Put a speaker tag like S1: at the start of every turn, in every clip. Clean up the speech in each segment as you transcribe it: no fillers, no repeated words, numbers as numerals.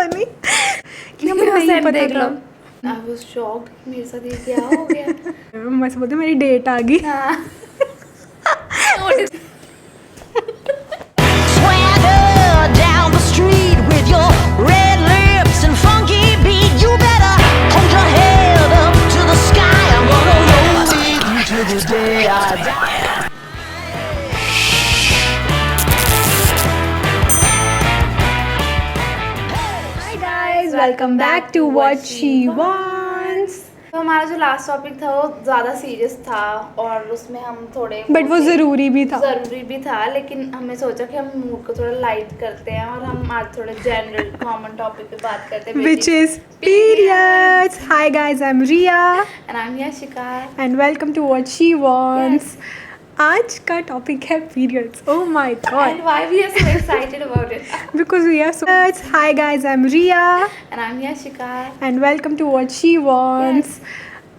S1: नहीं कि हमें नहीं पता था।
S2: I was shocked कि मेरे साथ ये क्या हो गया।
S1: मैं से बोलते मेरी डेट आ गई।
S2: हाँ।
S3: Swagger down the street with your red lips and funky beat. You better hold your head up to the sky. I'm gonna roll with you till the day I die.
S1: Hi guys, welcome back to What She Wants.
S2: तो हमारा जो last topic था वो ज़्यादा serious था और उसमें हम थोड़े
S1: बट वो ज़रूरी भी था।
S2: ज़रूरी भी था, लेकिन हमने सोचा कि हम मूड को थोड़ा लाइट करते हैं और हम आज थोड़े जनरल कॉमन टॉपिक पे बात करते हैं,
S1: Which is periods. Hi guys, I'm Riya
S2: and I'm Yashika.
S1: and welcome to What She Wants. आज का टॉपिक है periods. Oh my god.
S2: And why we are so excited about it?
S1: Because we are so. Hi guys, I'm Riya
S2: And I'm Yashika.
S1: and welcome to What She Wants.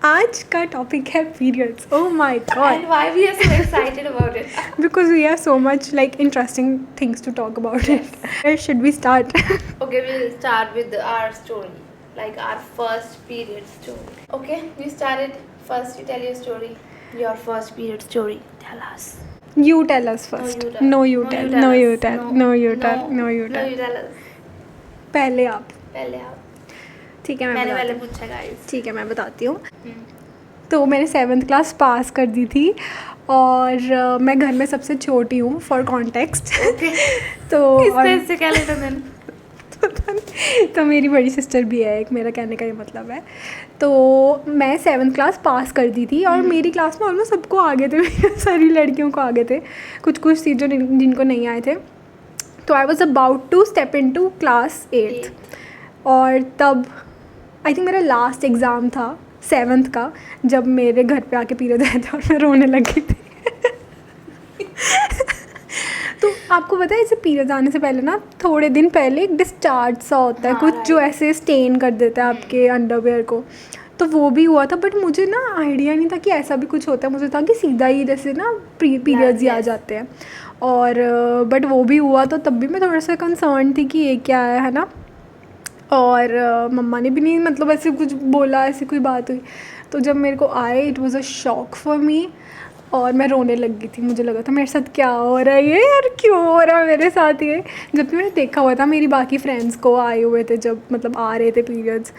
S1: आज का topic है periods. Oh my god.
S2: And why we are so excited about it?
S1: Because we have so much like interesting things to talk about it. Where should we start?
S2: Okay, we'll start with our story, like our first period story. Okay, you started. First, you tell your story. Your first period story. Tell us.
S1: You tell us first. No, you tell. No, you tell. No, you tell. No, you
S2: No,
S1: tell.
S2: you tell us.
S1: पहले आप.
S2: पहले आप.
S1: ठीक है,
S2: मैंने पहले
S1: मैं
S2: पूछा guys.
S1: ठीक है, मैं बताती हूँ. तो मैंने 7th क्लास पास कर दी थी और मैं घर में सबसे छोटी हूँ फॉर कॉन्टेक्स्ट.
S2: Okay.
S1: तो
S2: इससे क्या लेना देना?
S1: तो मेरी बड़ी सिस्टर भी है एक, मेरा कहने का ये मतलब है. तो मैं 7th क्लास पास कर दी थी और मेरी क्लास में ऑलमोस्ट सबको आगे थे. सारी लड़कियों को आगे थे, कुछ कुछ थी जो जिनको नहीं आए थे. तो I was about to step in to class 8th और तब आई थिंक मेरा लास्ट एग्ज़ाम था 7th का, जब मेरे घर पे आके पीरियड आए थे और मैं रोने लगी थी. तो आपको पता है, ऐसे पीरियड आने से पहले ना थोड़े दिन पहले एक डिस्चार्ज सा होता है,
S2: हाँ,
S1: कुछ जो ऐसे स्टेन कर देता है आपके अंडरवेयर को. तो वो भी हुआ था, बट मुझे ना आइडिया नहीं था कि ऐसा भी कुछ होता है. मुझे था कि सीधा ही जैसे ना पीरियड्स ही आ जाते हैं. और बट वो भी हुआ, तो तब भी मैं थोड़ा सा कंसर्न थी कि ये क्या है ना. और मम्मा ने भी नहीं मतलब ऐसे कुछ बोला, ऐसी कोई बात हुई. तो जब मेरे को आए, it was a shock for me और मैं रोने लग गई थी. मुझे लगा था मेरे साथ क्या हो रहा है ये यार, क्यों हो रहा है मेरे साथ ये. जबकि मैंने देखा हुआ था मेरी बाकी फ्रेंड्स को आए हुए थे, जब मतलब आ रहे थे पीरियड्स.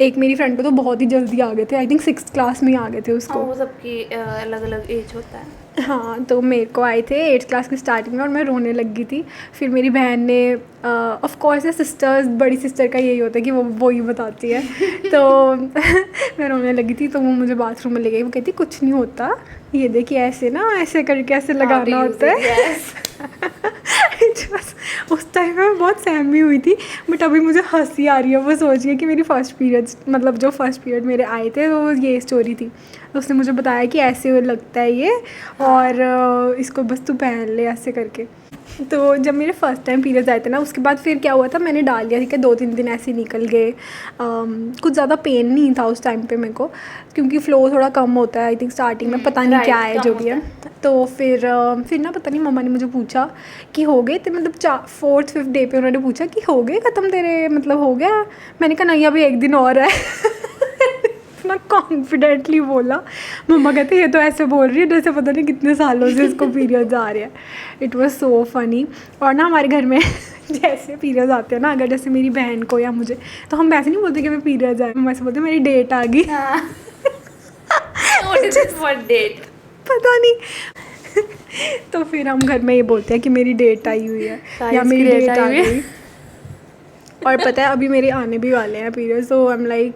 S1: एक मेरी फ्रेंड को तो बहुत ही जल्दी आ गए थे, आई थिंक 6th क्लास में ही आ गए थे उसको.
S2: वो सबकी अलग अलग एज होता है.
S1: हाँ, तो मेरे को आए थे 8th क्लास की स्टार्टिंग में और मैं रोने लग गई थी. फिर मेरी बहन ने ऑफ कोर्स सिस्टर्स, बड़ी सिस्टर का यही होता है कि वो ही बताती है. तो मैं रोने लगी थी, तो वो मुझे बाथरूम में ले गई. वो कहती कुछ नहीं होता, ये देखिए ऐसे ना, ऐसे करके ऐसे लगाना होता है. उस टाइम में बहुत सहमी हुई थी, बट अभी मुझे हंसी आ रही है वो सोच के कि मेरी फर्स्ट पीरियड्स मतलब जो फर्स्ट पीरियड मेरे आए थे वो ये स्टोरी थी. तो उसने मुझे बताया कि ऐसे लगता है ये, और इसको बस तू पहन ले ऐसे करके. तो जब मेरे फर्स्ट टाइम पीरियड्स आए थे ना, उसके बाद फिर क्या हुआ था, मैंने डाल दिया. ठीक है, 2-3 दिन ऐसे ही निकल गए. कुछ ज़्यादा पेन नहीं था उस टाइम पे मेरे को, क्योंकि फ्लो थोड़ा कम होता है आई थिंक स्टार्टिंग में, पता नहीं क्या है जो भी है. तो फिर ना पता नहीं, मम्मा ने मुझे पूछा कि हो गए थे, मतलब 4th-5th डे पे उन्होंने पूछा कि हो गए ख़त्म तेरे, मतलब हो गया. मैंने कहा नहीं, अभी 1 दिन और है. इतना कॉन्फिडेंटली बोला. मम्मा कहते ये तो ऐसे बोल रही है जैसे पता नहीं कितने सालों से इसको पीरियड्स आ रहे हैं. It was so funny. और ना हमारे घर में जैसे पीरियड्स आते हैं ना, अगर जैसे मेरी बहन को या मुझे, तो हम वैसे नहीं बोलते कि मैं पीरियड्स आए, हम ऐसे बोलते मेरी डेट आ गई.
S2: What date?
S1: पता नहीं. तो फिर हम घर में ये बोलते हैं कि मेरी डेट आई हुई है या मेरी डेट आ गई. और पता है अभी मेरे आने भी वाले हैं पीरियड्स, तो I am like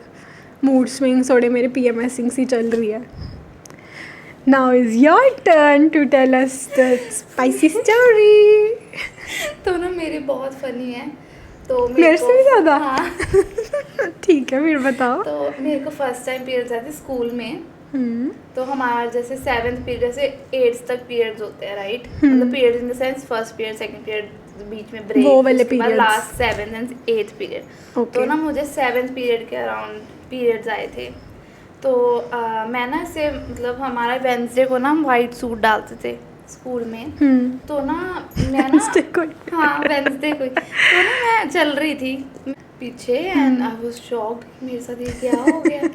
S1: mood swings थोड़े मेरे PMSing सी चल रही है. Now is your turn to tell us the spicy story.
S2: तो ना मेरे बहुत फनी है. तो
S1: मेरे से भी ज़्यादा?
S2: हाँ.
S1: ठीक है, फिर बताओ.
S2: तो मेरे को फर्स्ट टाइम पीरियड्स आए थे स्कूल में. तो हमारा जैसे 7th पीरियड से 8th तक पीरियड्स होते हैं, राइट. मतलब period in the sense first period, second period, बीच में ब्रेक,
S1: वो वाले periods.
S2: Last 7th and 8th period. तो ना मुझे 7th पीरियड के अराउंड पीरियड्स आए थे. तो मैं ना ऐसे मतलब हमारा वेडनेसडे को ना हम वाइट सूट डालते थे स्कूल में।
S1: हम्म।
S2: तो ना मैं ना
S1: Wednesday को।
S2: हाँ वेंसडे को तो ना मैं चल रही थी पीछे एंड आई वाज शॉक्ड मेरे साथ ये क्या हो गया।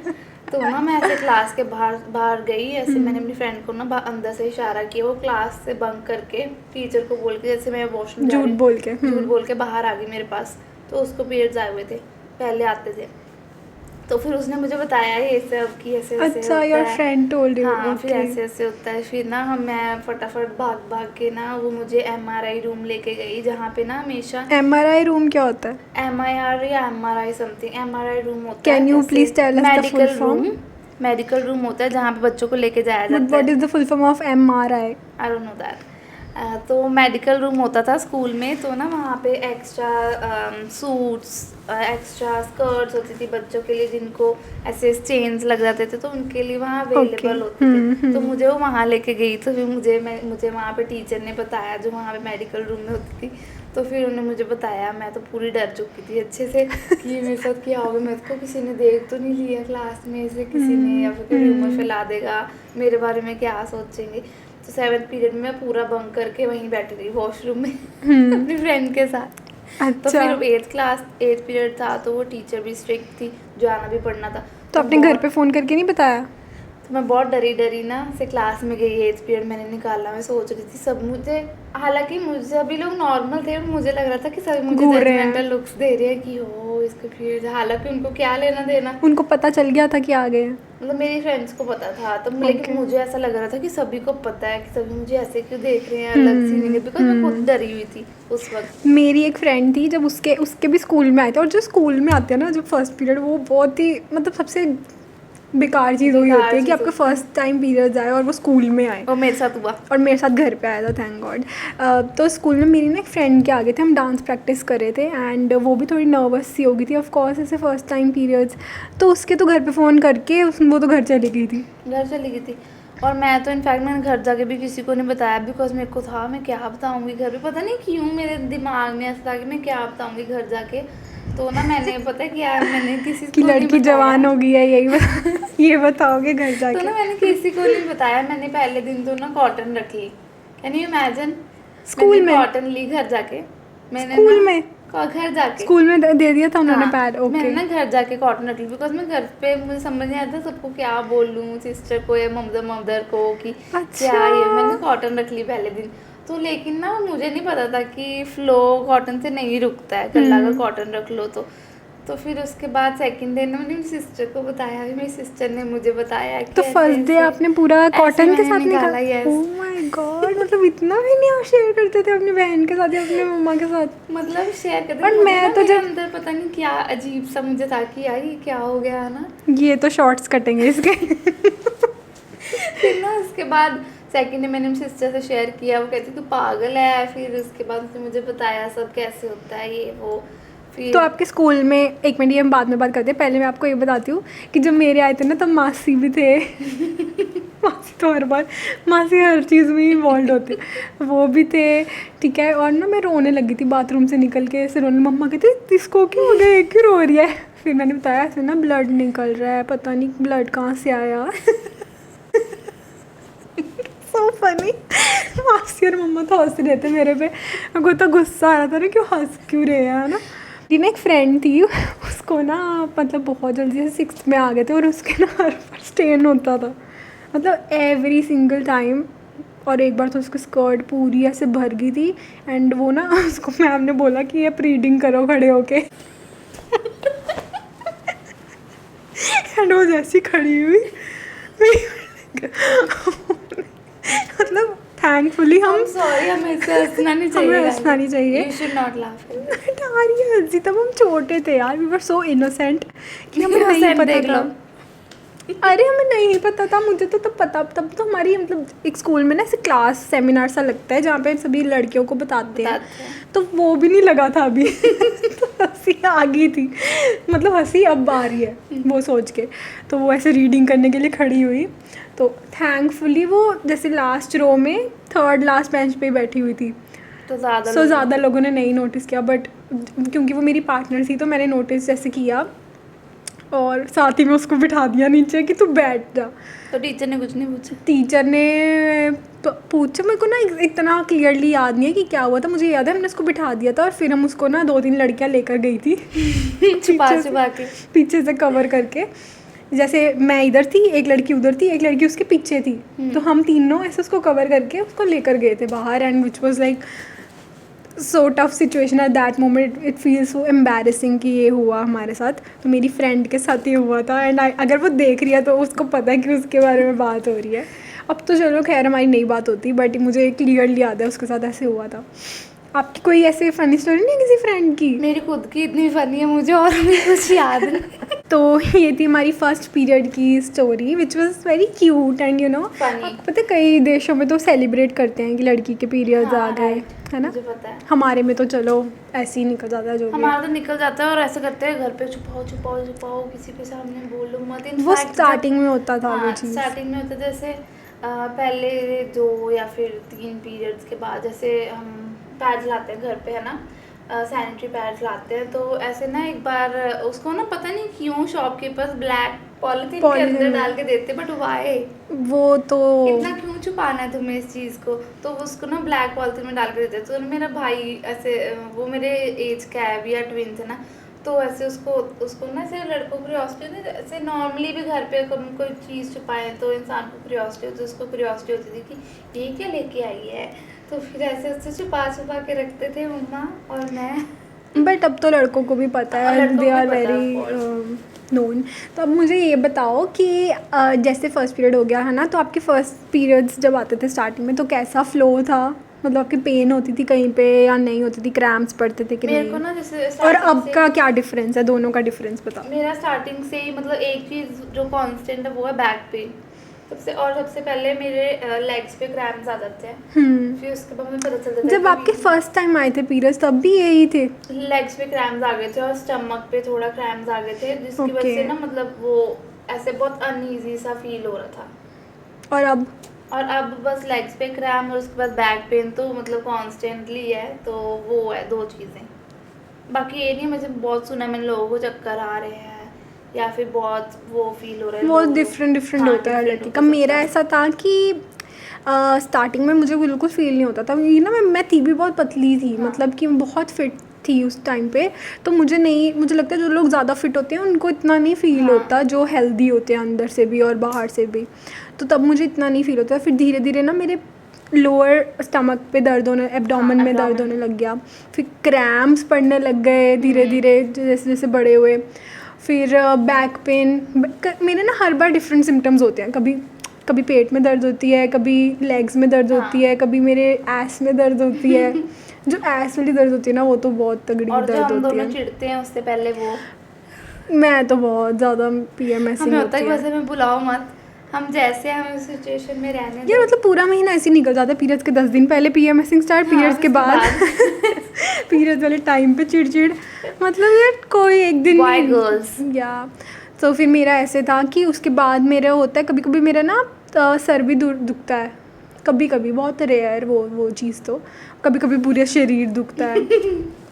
S2: तो ना मैं ऐसे क्लास के बाहर बाहर गई ऐसे मैंने अपनी फ्रेंड को ना अंदर से इशारा किया, वो क्लास से बंक करके टीचर को बोल के जैसे मैं वॉशरूम
S1: झूठ बोल के।
S2: झूठ बोल के बाहर आ गई मेरे पास। तो उसको पीरियड्स आए हुए थे, पहले आते थे। तो फिर उसने मुझे बताया ये सब कि ऐसे ऐसे
S1: अच्छा,
S2: होता
S1: योर
S2: है।
S1: Friend told you.
S2: हाँ फिर ऐसे ऐसे होता है। फिर ना मैं फटाफट भाग भाग के ना वो मुझे MRI रूम लेके गई जहाँ पे ना हमेशा
S1: MRI रूम क्या होता है?
S2: MIR या MRI समथिंग MRI रूम होता
S1: Can
S2: है।
S1: you
S2: जैसे
S1: please tell us the full
S2: medical
S1: form?
S2: Room, medical room होता है जहाँ पे बच्चों को लेके जाया
S1: But
S2: जाता
S1: what
S2: है।
S1: is the full form of MRI?
S2: I don't know that. तो मेडिकल रूम होता था स्कूल में। तो ना वहाँ पे एक्स्ट्रा सूट्स एक्स्ट्रा स्कर्ट्स होती थी बच्चों के लिए जिनको ऐसे चेन्स लग जाते थे, तो उनके लिए वहाँ अवेलेबल होते थे। तो मुझे वो वहाँ लेके गई। तो फिर मुझे वहाँ पे टीचर ने बताया जो वहाँ पे मेडिकल रूम में होती थी। तो फिर उन्होंने मुझे बताया, मैं तो पूरी डर चुकी थी अच्छे से कि ये मेरे साथ क्या होगा, मेरे को किसी ने देख तो नहीं लिया क्लास में से किसी ने, या फिर कोई रूमर फैला देगा मेरे बारे में, क्या सोचेंगे। तो 7th पीरियड में मैं पूरा बंक करके वहीं बैठी रही वॉशरूम में अपनी फ्रेंड के साथ। तो
S1: अच्छा,
S2: फिर 8th पीरियड था तो वो टीचर भी स्ट्रिक्ट थी, जाना भी पड़ना था।
S1: तो अपने घर पे फ़ोन करके नहीं बताया?
S2: तो मैं बहुत डरी ना से क्लास में गई। 8th पीरियड मैंने निकाला, मैं सोच रही थी सब मुझे, हालांकि मुझे सभी लोग नॉर्मल थे, मुझे लग रहा था कि सभी मुझे
S1: घूर रहे हैं।
S2: जजमेंटल लुक्स दे रहे हैं कि हो इसका पीरियड। हालांकि उनको क्या लेना देना,
S1: उनको पता चल गया था कि आ गए हैं?
S2: मतलब मेरी फ्रेंड्स को पता था। तो लेकिन मुझे ऐसा लग रहा था कि सभी को पता है कि सभी मुझे ऐसे क्यों देख रहे हैं अलग सी नहीं, बिकॉज मैं खुद डरी हुई थी उस वक्त।
S1: मेरी एक फ्रेंड थी, जब उसके भी स्कूल में आए थे, और जो स्कूल में आते हैं ना जब फर्स्ट पीरियड, वो बहुत ही मतलब सबसे बेकार चीज़ वही होती है कि आपका फर्स्ट टाइम पीरियड्स आए और वो स्कूल में आए।
S2: और मेरे साथ हुआ।
S1: और मेरे साथ घर पे आया था, थैंक गॉड। तो स्कूल में मेरी ना एक फ्रेंड के आगे थे, हम डांस प्रैक्टिस कर रहे थे एंड वो भी थोड़ी नर्वस सी हो गई थी ऑफ कोर्स, ऐसे फर्स्ट टाइम पीरियड्स। तो उसके तो घर पे फ़ोन करके वो तो घर चली गई थी।
S2: घर चली गई थी। और मैं तो इनफैक्ट मैंने घर जाके भी किसी को नहीं बताया, बिकॉज मेरे को था मैं क्या बताऊंगी घर पे, पता नहीं क्यों मेरे दिमाग में ऐसा था कि मैं क्या बताऊंगी घर जाके। तो ना मैंने पता क्या, मैंने किसी
S1: कि
S2: को नहीं
S1: लड़की
S2: बताया।
S1: जवान हो गई है, ये बताओगे घर
S2: तो
S1: जाके?
S2: ना मैंने किसी को नहीं बताया। मैंने पहले दिन तो ना कॉटन रख ली। Can you imagine?
S1: स्कूल में?
S2: कॉटन ली घर जाके मैंने
S1: स्कूल
S2: ना,
S1: में?
S2: घर जाके
S1: स्कूल में दे दिया था उन्होंने
S2: हाँ,
S1: पैड? ओके।
S2: मैंने ना घर जाके कॉटन रख ली, बिकॉज मैं घर पे मुझे समझ नहीं आता सबको क्या बोलूँ, सिस्टर को या मदर को कि क्या ये। मैंने कॉटन रख ली पहले दिन। तो लेकिन ना मुझे नहीं पता था कि फ्लो कॉटन से नहीं रुकता है, गला अगर कॉटन रख लो तो फिर उसके बाद सेकंड डे मैंने मेरी सिस्टर को बताया, मेरी सिस्टर ने मुझे बताया कि
S1: तो फर्स्ट डे आपने पूरा कॉटन के साथ
S2: निकाला।
S1: निकाला? ओह माय गॉड, मतलब इतना भी नहीं आप शेयर करते थे अपनी बहन के साथ या अपने मम्मा के साथ?
S2: मतलब शेयर करते।
S1: और मैं तो जब
S2: अंदर पता नहीं क्या अजीब सा मुझे था कि यार ये क्या हो गया ना।
S1: ये तो शॉर्ट्स कटेंगे इसके।
S2: फिर ना उसके बाद सेकंड डे मैंने अपनी सिस्टर से शेयर किया, वो कहती तू पागल है। फिर उसके बाद उसने मुझे बताया सब कैसे होता है ये वो। फिर
S1: तो आपके स्कूल में, एक मिनट ये हम बाद में बात करते हैं, पहले मैं आपको ये बताती हूँ कि जब मेरे आए थे ना तब मासी भी थे। मासी तो हर बार, मासी हर चीज़ में इन्वॉल्व होती, वो भी थे, ठीक है। और ना मैं रोने लगी थी बाथरूम से निकल के, ऐसे रोने। मम्मा कहती इसको क्यों हो गया, क्यों रो रही है? फिर मैंने बताया ऐसे ना ब्लड निकल रहा है, पता नहीं ब्लड कहाँ से आया। So funny. मासी और मम्मा तो हंस रहे थे मेरे पे, मेरे को तो गुस्सा आ रहा था ना क्यों हंस क्यों रहे हैं, है ना। मेरी एक फ्रेंड थी, उसको ना मतलब बहुत जल्दी से 6th में आ गए थे और उसके ना हर बार स्टेन होता था, मतलब एवरी सिंगल टाइम। और एक बार तो उसकी स्कर्ट पूरी ऐसे भर गई थी एंड वो ना उसको मैम ने बोला कि आप रीडिंग करो खड़े होके। एंड वो जैसी खड़ी हुई, मतलब थैंकफुली हम
S2: सॉरी, हमें इससे हंसना नहीं चाहिए।
S1: हमें हंसना नहीं चाहिए।
S2: You should not laugh.
S1: आ रही है हंसी, तब हम छोटे थे यार, वी वर सो इनोसेंट कि हमें नहीं
S2: Innocent
S1: पता
S2: देख
S1: था।
S2: लो।
S1: अरे हमें नहीं पता था, मुझे तो तब पता, तब तो हमारी मतलब एक स्कूल में ना ऐसे क्लास सेमिनार सा लगता है जहाँ पे सभी लड़कियों को बताते हैं, तो वो भी नहीं लगा था अभी। तो हंसी आ गई थी, मतलब हंसी अब आ रही है वो सोच के। तो वो ऐसे रीडिंग करने के लिए खड़ी हुई, तो थैंकफुली वो जैसे लास्ट रो में 3rd लास्ट बेंच पे बैठी हुई थी,
S2: तो
S1: ज़्यादा लोगों ने नहीं नोटिस किया, बट क्योंकि वो मेरी पार्टनर थी तो मैंने नोटिस जैसे किया। और साथ ही में उसको बिठा दिया नीचे कि तू बैठ जा।
S2: तो टीचर ने कुछ नहीं पूछा?
S1: टीचर ने पूछा, मेरे को ना इतना क्लियरली याद नहीं है कि क्या हुआ था। मुझे याद है हमने उसको बिठा दिया था और फिर हम उसको ना 2-3 लड़कियां लेकर गई थी
S2: छुपा
S1: पीछे से-
S2: छुपा के।
S1: पीछे से कवर करके। जैसे मैं इधर थी, एक लड़की उधर थी, एक लड़की उसके पीछे थी, तो हम तीनों ऐसे उसको कवर करके उसको लेकर गए थे बाहर। And which was like so tough situation at that moment. It feel so embarrassing कि ये हुआ हमारे साथ। तो मेरी फ्रेंड के साथ ये हुआ था। एंड अगर वो देख रही है तो उसको पता है कि उसके बारे में बात हो रही है। अब तो चलो खैर हमारी नई बात होती, बट मुझे क्लियरली याद है उसके साथ ऐसे हुआ था। आपकी कोई ऐसे फ़नी स्टोरी नहीं है किसी फ्रेंड की?
S2: मेरी खुद की इतनी फनी है मुझे और भी कुछ याद नहीं।
S1: तो ये थी हमारी फर्स्ट पीरियड की story which was very cute and you know.
S2: Funny.
S1: आपको पता है कई देशों में तो सेलिब्रेट करते हैं कि लड़की के पीरियड्स
S2: हाँ,
S1: आ गए,
S2: right.
S1: है ना।
S2: मुझे पता है।
S1: हमारे में तो चलो ऐसे ही निकल जाता है जो भी है।
S2: हमारा तो निकल जाता है और ऐसे करते हैं घर पे छुपाओ छुपाओ छुपाओ, किसी के सामने बोलो मत। In
S1: वो
S2: fact,
S1: स्टार्टिंग में होता था वो चीज़।
S2: स्टार्टिंग में होता था जैसे पहले 2 या फिर 3 पीरियड्स के बाद जैसे हम पैड्स लाते हैं घर पे, है ना, सैनिटरी पैड्स लाते हैं। तो ऐसे ना एक बार उसको ना पता नहीं क्यों शॉपकीपर्स ब्लैक पॉलिथीन के
S1: Polythene
S2: अंदर
S1: में।
S2: डाल के देते, बट वाई
S1: वो तो
S2: इतना क्यों छुपाना है तुम्हें इस चीज़ को? तो उसको ना ब्लैक पॉलिथीन में डाल के देते। तो मेरा भाई ऐसे वो मेरे एज का है, भी या ट्विन थे ना, तो ऐसे उसको ना ऐसे लड़कों को क्यूरियोसिटी होती है। ऐसे नॉर्मली भी घर पे कोई चीज़ छुपाए तो इंसान को क्यूरियोसिटी होती है, उसको क्यूरियोसिटी होती थी कि ये क्या लेके आई है। तो फिर ऐसे उससे छुपा छुपा के रखते थे मम्मा और मैं।
S1: बट अब तो लड़कों को भी पता
S2: हाँ,
S1: है,
S2: लड़कों
S1: दे
S2: को
S1: आर
S2: भी पता है,
S1: वेरी
S2: of
S1: नोन। तो अब मुझे ये बताओ कि जैसे फर्स्ट पीरियड हो गया है ना, तो आपके फर्स्ट पीरियड्स जब आते थे स्टार्टिंग में तो कैसा फ्लो था? मतलब आपकी पेन होती थी कहीं पे या नहीं होती थी? क्रैम्प्स पड़ते थे कि
S2: मेरे को
S1: नहीं?
S2: ना जैसे
S1: और
S2: starting
S1: अब
S2: से-
S1: का क्या डिफरेंस है, दोनों का डिफरेंस बताओ।
S2: मेरा स्टार्टिंग से ही मतलब एक चीज़ जो कांस्टेंट है वो है बैक पेन सबसे पहले मेरे लेग्स पे क्रैम्प्स आ जाते हैं। फिर उसके बाद मुझे पता चल जाता है
S1: जब आपके फर्स्ट टाइम आए थे पीरियड्स तब भी यही थे?
S2: लेग्स पे क्रैम्प्स आ गए थे और स्टमक पे थोड़ा क्रैम्प्स आ गए थे, जिसकी वजह
S1: Okay.
S2: से ना मतलब वो ऐसे बहुत अनईजी सा फील हो रहा था।
S1: और
S2: अब बस लेग्स पे क्रैम्प और उसके बाद बैक पेन तो मतलब कॉन्स्टेंटली है। तो वो है 2 चीज़ें। बाकी ये नहीं, मुझे बहुत सुना मैंने लोगों को चक्कर आ रहे हैं या फिर बहुत वो फील हो रहा है
S1: वो
S2: लोगों को।
S1: डिफरेंट
S2: हाँ,
S1: होता है
S2: different
S1: लड़की
S2: होता
S1: का।
S2: है
S1: मेरा
S2: सबका।
S1: ऐसा था कि स्टार्टिंग में मुझे बिल्कुल फील नहीं होता था। ये ना मैं थी भी बहुत पतली थी,
S2: हाँ।
S1: मतलब कि बहुत फिट थी उस टाइम पे। तो मुझे लगता है जो लोग ज़्यादा फिट होते हैं उनको इतना नहीं फील
S2: हाँ।
S1: होता, जो हेल्दी होते हैं अंदर से भी और बाहर से भी। तो तब मुझे इतना नहीं फील होता। फिर धीरे धीरे ना मेरे लोअर स्टमक पे दर्द होने, एब्डोमेन में दर्द होने लग गया। फिर क्रैम्प्स पड़ने लग गए धीरे धीरे जैसे जैसे बड़े हुए। फिर बैक पेन, मेरे ना हर बार डिफरेंट सिम्टम्स होते हैं। कभी पेट में दर्द होती है, कभी लेग्स में दर्द होती है, कभी मेरे एस में दर्द होती है। जो एस वाली दर्द होती है ना वो तो बहुत तगड़ी
S2: और जो
S1: दर्द
S2: हम
S1: होती
S2: दोनों
S1: है।
S2: चिढ़ते हैं उससे पहले वो
S1: मैं तो बहुत ज़्यादा PMSing
S2: हमें होता
S1: होती
S2: है कि
S1: है।
S2: वैसे में बुलाओ मत, हम जैसे हैं उस सिचुएशन में रहने
S1: यार
S2: दो।
S1: मतलब पूरा महीना ऐसे ही निकल जाता है। पीरियड्स के 10 दिन पहले PMSing स्टार्ट,
S2: हाँ,
S1: पीरियड्स के
S2: उसके
S1: बाद पीरियड्स वाले टाइम पे चिड़चिड़। मतलब यार कोई एक दिन
S2: Why
S1: नहीं-
S2: girls?
S1: या तो फिर मेरा ऐसे था कि उसके बाद मेरा होता है कभी कभी मेरा ना सर भी दुखता है। कभी कभी, बहुत रेयर वो चीज़। तो कभी कभी पूरा शरीर दुखता है।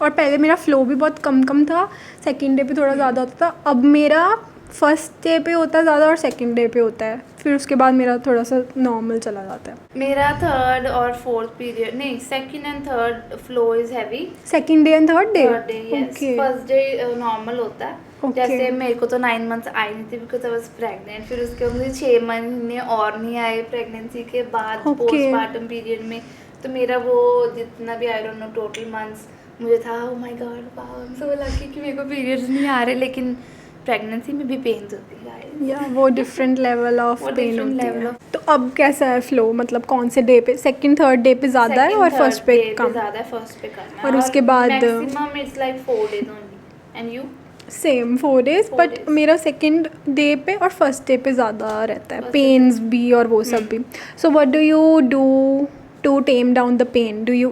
S1: और पहले मेरा फ्लो भी बहुत कम था, सेकंड डे पे थोड़ा ज़्यादा होता था। अब मेरा फर्स्ट डे पे होता है ज़्यादा और सेकंड डे पे होता है। फिर उसके बाद मेरा थोड़ा सा नॉर्मल चला जाता है।
S2: मेरा 3rd और 4th पीरियड नहीं, 2nd and 3rd flow is heavy.
S1: Second day and third day?
S2: 3rd day yes, first day normal होता है।
S1: Okay.
S2: जैसे मेरे को तो 9 मंथ्स आई नहीं थी बिकॉज आई वाज प्रेग्नेंट। फिर उसके बाद मुझे 6 महीने और नहीं आए प्रेगनेंसी के बाद
S1: Okay.
S2: पोस्टमार्टम पीरियड में। तो मेरा वो जितना भी I don't know total months मुझे था, oh my God wow I am so lucky कि मेरे को पीरियड्स नहीं आ रहे। लेकिन प्रेगनेंसी में भी पेन्स होती है guys।
S1: या वो डिफरेंट लेवल ऑफ
S2: वो
S1: पेन
S2: different
S1: होती
S2: level
S1: है।
S2: of-
S1: तो अब कैसा है फ्लो, मतलब कौन से डे पे? सेकंड थर्ड डे पे ज़्यादा है और
S2: Second,
S1: फर्स्ट
S2: third
S1: पे
S2: day
S1: कम?
S2: ज़्यादा है, फर्स्ट पे कम है।
S1: और उसके बाद-
S2: maximum it's like 4 days only. And you?
S1: Same 4 days,
S2: 4
S1: but
S2: days.
S1: मेरा सेकंड डे पे और फर्स्ट डे पे ज़्यादा रहता है
S2: First
S1: पेन्स भी और वो सब भी। So what do you do to tame down the pain? Do you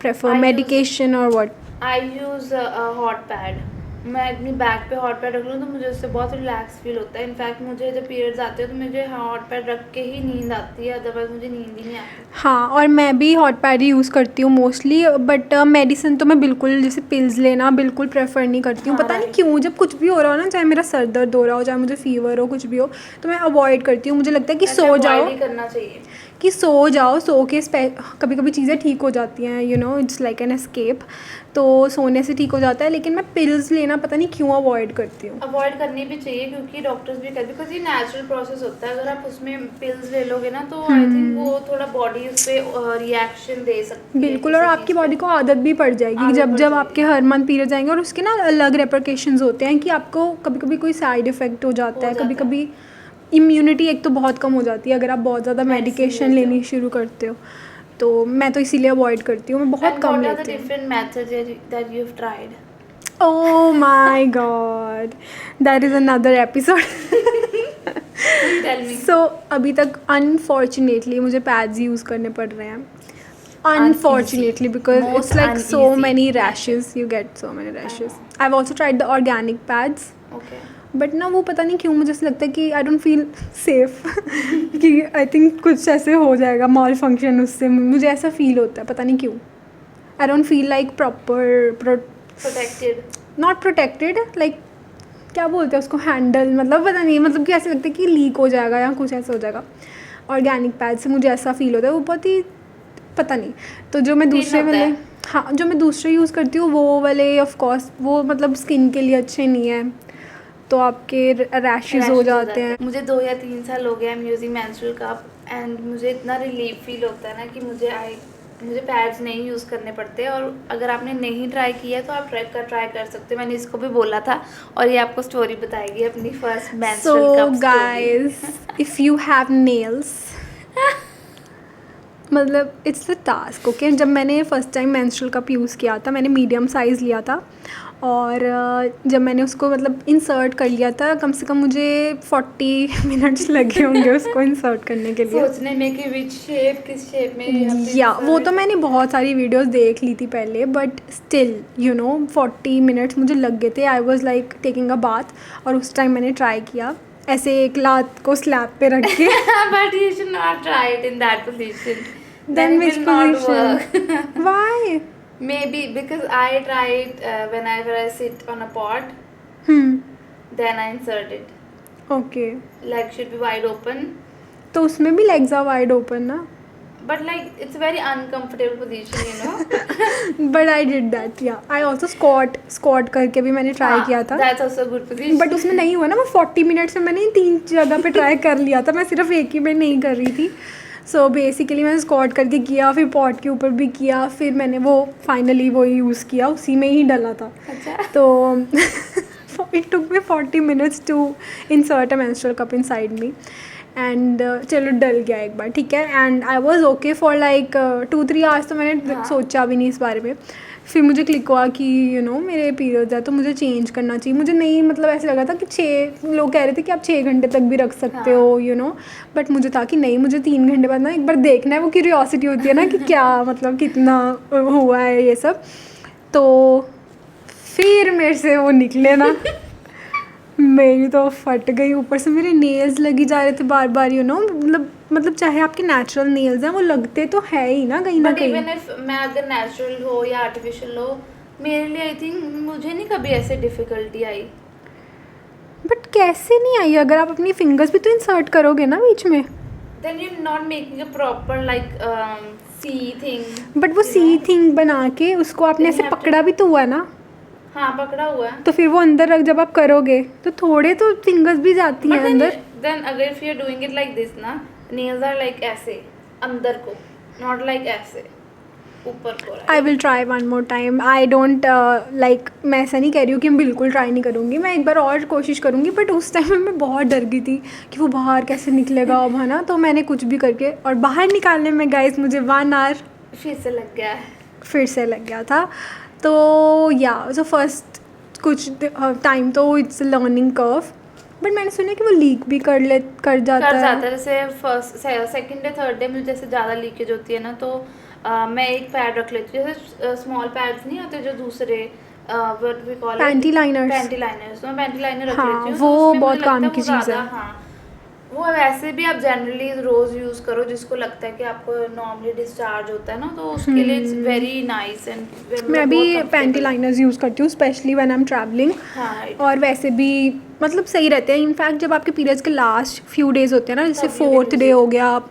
S1: prefer
S2: I use-
S1: medication और what?
S2: I use a hot pad. मैं अपनी बैक पे हॉट पैड रख लूँ तो मुझे उससे बहुत रिलैक्स फील होता है। इनफैक्ट मुझे जब पीरियड्स आते हैं तो मुझे हॉट पैड रख के ही नींद आती है, अदरवाइज मुझे नींद ही नहीं आती।
S1: हाँ, और मैं भी हॉट पैड ही यूज़ करती हूँ मोस्टली, बट मेडिसिन तो मैं बिल्कुल, जैसे पिल्स लेना बिल्कुल प्रेफर नहीं करती हूँ।
S2: हाँ,
S1: पता नहीं
S2: right.
S1: क्यों, जब कुछ भी हो रहा हो ना, चाहे मेरा सर दर्द हो रहा हो, चाहे मुझे फीवर हो, कुछ भी हो, तो मैं अवॉइड करती हूँ। मुझे लगता है कि
S2: ऐसे
S1: सो
S2: avoid
S1: जाओ,
S2: ही करना चाहिए।
S1: कि सो जाओ, सो के कभी कभी चीज़ें ठीक हो जाती हैं, you know, it's like an escape. तो सोने से ठीक हो जाता है, लेकिन मैं पिल्स लेना पता नहीं क्यों अवॉइड करती हूँ।
S2: अवॉइड करनी भी चाहिए क्योंकि डॉक्टर्स भी कहते हैं, बिकॉज ये नेचुरल प्रोसेस होता है। अगर आप उसमें पिल्स ले लोगे ना तो आई थिंक वो थोड़ा बॉडी उस पर रिएक्शन दे सकती है।
S1: बिल्कुल, और
S2: किसी
S1: आपकी
S2: चीज़ पे।
S1: बॉडी को आदत भी पड़ जाएगी
S2: आदत
S1: जब
S2: पड़
S1: जब
S2: जाएगी।
S1: आपके हर मंथ पीरियड्स आएंगे, और उसके ना अलग रेपरकेशंस होते हैं कि आपको कभी कभी कोई साइड इफ़ेक्ट हो जाता है, कभी कभी इम्यूनिटी एक तो बहुत कम हो जाती है अगर आप बहुत ज़्यादा
S2: Medicine
S1: मेडिकेशन
S2: लेते हो।
S1: लेनी शुरू करते हो। तो मैं तो इसीलिए अवॉइड करती हूँ, मैं बहुत
S2: And
S1: come
S2: what are the
S1: लेती हूँ।
S2: different methods that you've tried?
S1: Oh my god, that is another episode.
S2: Tell me.
S1: So अभी तक अनफॉर्चुनेटली मुझे पैड्स यूज़ करने पड़ रहे हैं, unfortunately, because
S2: Most
S1: it's like so
S2: uneasy
S1: many
S2: method.
S1: Rashes, you get so many rashes.
S2: know.
S1: I have also tried the organic pads,
S2: Okay.
S1: But ना वो पता नहीं क्यों मुझे ऐसा लगता है कि आई डोंट फील सेफ कि आई थिंक कुछ ऐसे हो जाएगा मॉल फंक्शन उससे, मुझे ऐसा फील होता है, पता नहीं क्यों। I don't feel like proper
S2: Protected.
S1: Not protected, like क्या बोलते हैं उसको, हैंडल, मतलब पता नहीं, मतलब कि ऐसे लगता है कि लीक हो जाएगा या कुछ ऐसा हो जाएगा। ऑर्गेनिक पैड से मुझे ऐसा फील होता है, वो बहुत ही पता नहीं। तो जो मैं दूसरे
S2: होता
S1: वाले,
S2: है।
S1: हाँ, जो मैं दूसरे यूज़ करती हूँ वो वाले ऑफ कोर्स वो मतलब स्किन के लिए अच्छे नहीं है, तो आपके रैशेस हो जाते हैं।
S2: मुझे 2 या 3 साल हो गए I am using menstrual cup, and मुझे इतना रिलीफ फील होता है ना कि मुझे पैड्स नहीं यूज़ करने पड़ते। और अगर आपने नहीं ट्राई किया है तो आप ट्राई कर सकते हो। मैंने इसको भी बोला था और ये आपको स्टोरी बताएगी अपनी first menstrual
S1: So
S2: cup
S1: guys, if you have nails, मतलब इट्स अ टास्क, ओके। जब मैंने first time menstrual cup use किया था, मैंने मीडियम साइज़ लिया था, और जब मैंने उसको मतलब इंसर्ट कर लिया था, कम से कम मुझे 40 मिनट्स लगे होंगे उसको इंसर्ट करने के लिए।
S2: सोचने में कि किस शेप में
S1: या वो तो मैंने बहुत सारी वीडियोस देख ली थी पहले, but still you know 40 minutes मुझे लग गए थे। I was like taking a bath, और उस टाइम मैंने ट्राई किया ऐसे एक लात को स्लैब पे रख के।
S2: But you should not try it in that position,
S1: Then which position? Why?
S2: Maybe because I try it whenever I sit on a pot, then I insert it.
S1: Okay.
S2: Legs should be wide open,
S1: तो उसमें भी legs are wide open ना?
S2: but like it's a very uncomfortable position, you know.
S1: But I did that, yeah. I also squat करके भी मैंने try
S2: हाँ,
S1: किया था.
S2: That's also a good position.
S1: But उसमें नहीं हुआ ना, वो 40 मिनट्स में मैंने 3 जगह पे ट्राई कर लिया था, मैं सिर्फ एक ही में नहीं कर रही थी। सो बेसिकली मैंने स्क्वाट करके किया, फिर पॉट के ऊपर भी किया, फिर मैंने वो फाइनली वो यूज़ किया, उसी में ही डला था।
S2: अच्छा।
S1: तो it took me 40 minutes to insert a menstrual cup inside me, and चलो डल गया एक बार, ठीक है। And I was okay for like 2-3 hours, तो मैंने सोचा भी नहीं इस बारे में। फिर मुझे क्लिक हुआ कि यू नो मेरे पीरियड्स है तो मुझे चेंज करना चाहिए। मुझे नहीं, मतलब ऐसे लगा था कि 6 लोग कह रहे थे कि आप 6 घंटे तक भी रख सकते हो, यू नो, बट मुझे था कि नहीं, मुझे 3 घंटे बाद ना एक बार देखना है, वो क्यूरियोसिटी होती है ना कि क्या मतलब कितना हुआ है ये सब। तो फिर मेरे से वो निकले ना, मेरी तो फट गई, ऊपर से मेरे नेल्स लगी जा रहे थे बार बार, यू नो, मतलब चाहे आपके नेचुरल नेल्स हैं वो लगते तो है ही ना कहीं ना
S2: But
S1: कहीं।
S2: even if मैं अगर नेचुरल हो या आर्टिफिशियल हो, मेरे लिए आई थिंक मुझे नहीं कभी ऐसे डिफिकल्टी आई।
S1: बट कैसे नहीं आई, अगर आप अपनी फिंगर्स भी तो इंसर्ट करोगे ना बीच में।
S2: Then you're not making a proper like C thing.
S1: But वो
S2: you
S1: सी
S2: know?
S1: थिंग बना के उसको आपने
S2: Then
S1: ऐसे
S2: you have to-
S1: पकड़ा भी तो हुआ ना,
S2: हाँ पकड़ा हुआ है।
S1: तो फिर वो अंदर रख, जब आप करोगे तो थोड़े तो फिंगर्स भी जाती हैं
S2: But then
S1: अंदर।
S2: then अगर if you're doing it like this ना, nails are like ऐसे अंदर को, not like ऐसे ऊपर को।
S1: I will try one more time. I don't like, मैं ऐसा नहीं कह रही हूँ कि मैं बिल्कुल ट्राई नहीं करूँगी, मैं एक बार और कोशिश करूँगी, बट उस टाइम में मैं बहुत डर गई थी कि वो बाहर कैसे निकलेगा अब, है ना। तो मैंने कुछ भी करके, और बाहर निकालने में गाइस मुझे 1 आवर
S2: फिर से लग गया है।
S1: फिर से लग गया था। तो या सो फर्स्ट कुछ टाइम तो इट्स लर्निंग कर्व, बट मैंने सुना कि वो लीक भी कर जाता है।
S2: जैसे first second day third day में जैसे ज़्यादा लीकेज होती है ना, तो मैं एक पैड रख लेती हूँ, जैसे स्मॉल पैड्स नहीं होते जो दूसरे what we call
S1: Panty liners.
S2: Panty liners, तो मैं पैंटी लाइनर रख
S1: हाँ,
S2: लेती हूँ, तो
S1: वो
S2: उसमें मुझे
S1: बहुत
S2: लगता
S1: काम
S2: है
S1: की
S2: वो
S1: चीज़
S2: ज़्यादा,
S1: है।
S2: हाँ वो वैसे भी आप जनरली रोज़ यूज़ करो, जिसको लगता है कि आपको नॉर्मली डिस्चार्ज होता है ना, तो उसके लिए इट्स वेरी नाइस एंड
S1: मैं भी पैंटी लाइनर्स यूज़ करती हूँ specially when I am travelling.
S2: हाँ right.
S1: और वैसे भी मतलब सही रहते हैं। इनफैक्ट जब आपके पीरियड्स के लास्ट फ्यू डेज होते हैं ना, जैसे
S2: तब you can
S1: 4th
S2: use
S1: day
S2: it.
S1: हो गया,